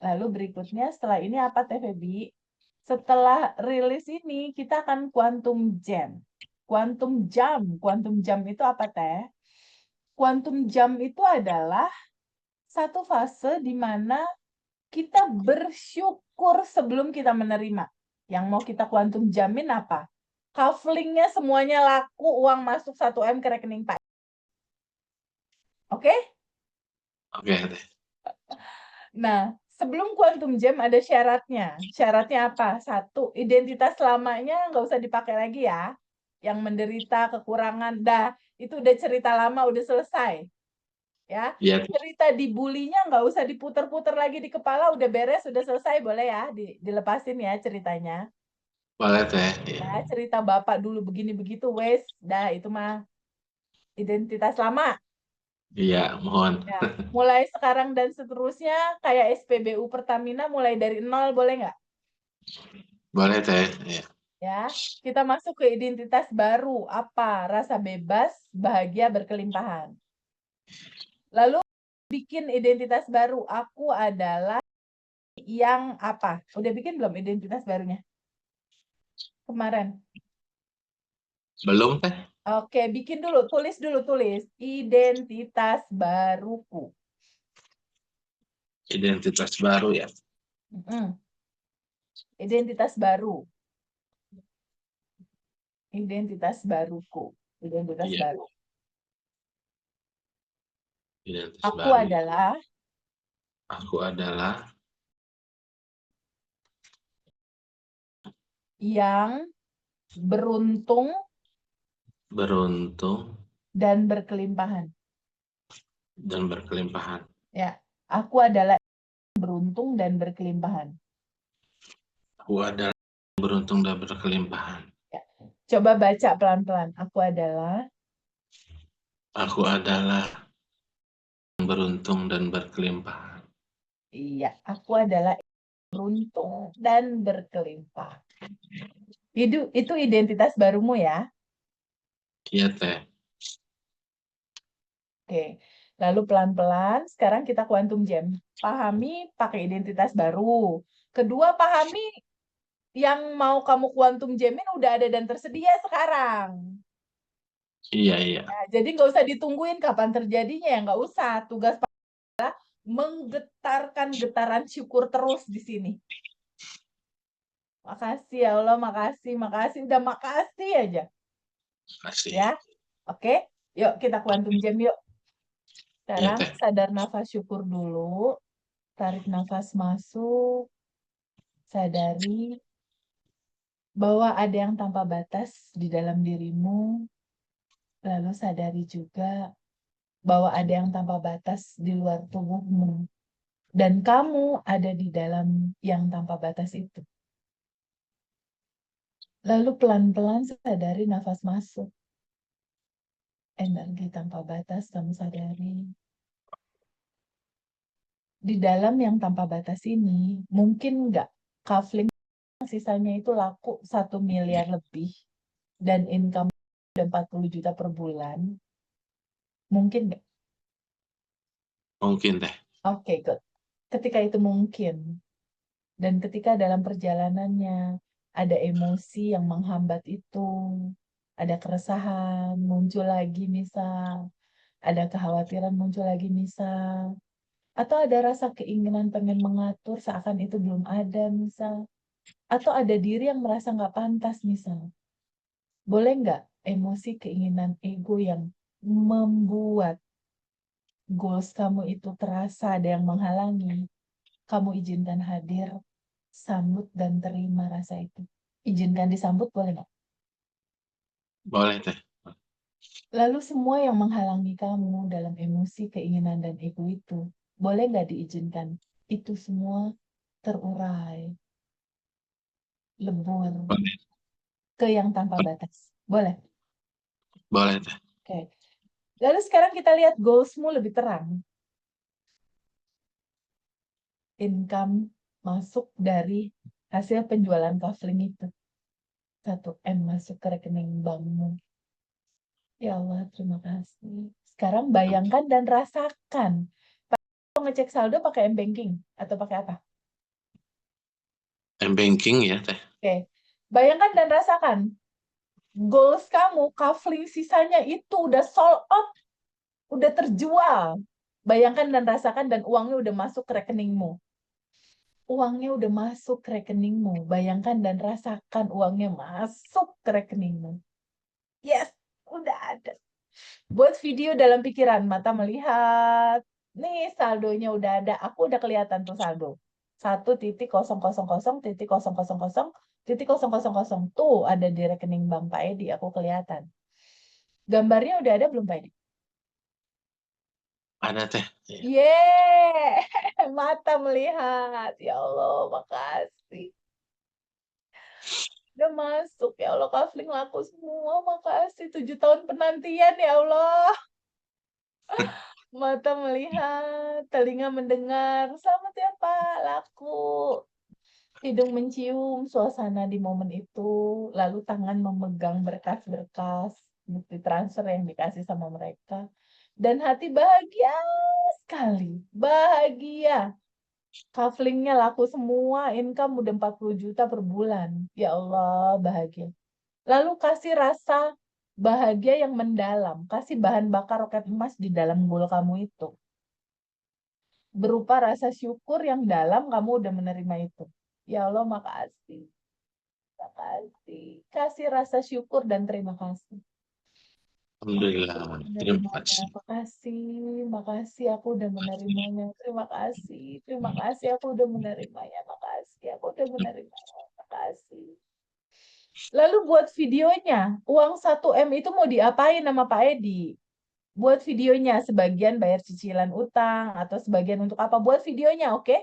Lalu berikutnya setelah ini apa Teh Febi? Setelah rilis ini kita akan quantum jam. Quantum jam itu apa Teh? Quantum jam itu adalah satu fase di mana kita bersyukur sebelum kita menerima. Yang mau kita quantum jamin apa? Cufflinknya semuanya laku, uang masuk 1 M ke rekening Pak. Oke? Oke, Teh. Nah, sebelum quantum jam ada syaratnya. Syaratnya apa? 1, identitas lamanya nggak usah dipakai lagi ya. Yang menderita kekurangan, dah itu udah cerita lama, udah selesai. Ya, Iya, Teh. cerita dibulinya nggak usah diputer-puter lagi di kepala, udah beres, udah selesai, boleh ya, dilepasin ya ceritanya. Boleh, Teh. Iya. Ya, cerita bapak dulu begini begitu, wes, dah itu mah identitas lama. Iya, mohon. Ya, mulai sekarang dan seterusnya kayak SPBU Pertamina mulai dari 0 boleh nggak? Boleh, Teh. Iya. Ya, kita masuk ke identitas baru. Apa? Rasa bebas, bahagia, berkelimpahan. Lalu bikin identitas baru. Aku adalah yang apa? Udah bikin belum identitas barunya? Kemarin. Belum, Teh? Oke, bikin dulu. Tulis dulu, tulis. Identitas baruku. Identitas baru ya. Identitas baru. Identitas baruku. Identitas Iya, baru. identitas Aku baru ya. adalah Aku adalah yang beruntung beruntung dan berkelimpahan. dan berkelimpahan. Ya, aku adalah beruntung dan berkelimpahan. Aku adalah beruntung dan berkelimpahan. Ya. Coba baca pelan-pelan. Aku adalah Aku adalah beruntung dan berkelimpahan. iya, aku adalah beruntung dan berkelimpahan. Itu identitas barumu ya. Iya, Teh. Oke. Lalu pelan-pelan sekarang kita quantum jam. Pahami pakai identitas baru. Kedua, pahami yang mau kamu quantum jamin udah ada dan tersedia sekarang. Iya, iya. Ya, jadi nggak usah ditungguin kapan terjadinya ya, nggak usah. Tugas menggetarkan getaran syukur terus di sini. Makasih ya Allah, makasih, makasih, udah makasih aja. Kasih. Ya, oke. Yuk kita quantum jam yuk. Iya, Sekarang Teh. sadar nafas syukur dulu. Tarik nafas masuk. Sadari bahwa ada yang tanpa batas di dalam dirimu. Lalu sadari juga bahwa ada yang tanpa batas di luar tubuhmu. Dan kamu ada di dalam yang tanpa batas itu. Lalu pelan-pelan sadari nafas masuk. Energi tanpa batas kamu sadari. Di dalam yang tanpa batas ini, mungkin nggak kafling sisanya itu laku 1 miliar lebih dan income 40 juta per bulan. Mungkin nggak? Mungkin, Teh. Oke, good. Ketika itu mungkin. Dan ketika dalam perjalanannya ada emosi yang menghambat itu, ada keresahan muncul lagi misal, ada kekhawatiran muncul lagi misal, atau ada rasa keinginan pengen mengatur seakan itu belum ada misal, atau ada diri yang merasa nggak pantas misal. Boleh nggak emosi keinginan ego yang membuat goals kamu itu terasa ada yang menghalangi, kamu izinkan hadir, sambut dan terima rasa itu. Izinkan disambut boleh nggak? Boleh, Teh. Lalu semua yang menghalangi kamu dalam emosi, keinginan, dan ego itu, boleh nggak diizinkan? Itu semua terurai, lebur, Boleh. ke yang tanpa batas. Boleh? Boleh, Teh. Oke. Lalu sekarang kita lihat goalsmu lebih terang. Income masuk dari hasil penjualan kafling itu. 1 M masuk ke rekening bankmu. Ya Allah, terima kasih. Sekarang bayangkan dan rasakan. Ngecek saldo pakai M-Banking atau pakai apa? M-banking ya Teh. Oke. Bayangkan dan rasakan. Goals kamu, kafling sisanya itu udah sold out. Udah terjual. Bayangkan dan rasakan dan uangnya udah masuk ke rekeningmu. Uangnya udah masuk ke rekeningmu. Bayangkan dan rasakan uangnya masuk ke rekeningmu. Yes, udah ada. Buat video dalam pikiran, mata melihat. Nih saldonya udah ada. Aku udah kelihatan tuh saldo. 1.000.000.000 tuh ada di rekening Bank Pak Edi. Aku kelihatan. Gambarnya udah ada belum Pak Edi? Ada Teh. Yeay, mata melihat. Ya Allah, makasih. Udah masuk, ya Allah, kafling laku semua, makasih. 7 tahun penantian, ya Allah. Mata melihat, telinga mendengar. Selamat ya Pak, laku. Hidung mencium suasana di momen itu, lalu tangan memegang berkas-berkas, bukti transfer yang dikasih sama mereka. Dan hati bahagia sekali, bahagia. Kaflingnya laku semua, income udah 40 juta per bulan. Ya Allah, bahagia. Lalu kasih rasa bahagia yang mendalam, kasih bahan bakar roket emas di dalam goal kamu itu. Berupa rasa syukur yang dalam, kamu udah menerima itu. Ya Allah, makasih. Makasih. Kasih rasa syukur dan terima kasih. Alhamdulillah. Terima kasih. Makasih aku udah menerimanya. Terima kasih aku udah menerimanya. Makasih aku udah menerimanya. Makasih. Lalu buat videonya, uang 1M itu mau diapain sama Pak Edi? Buat videonya, sebagian bayar cicilan utang, atau sebagian untuk apa? Buat videonya, oke?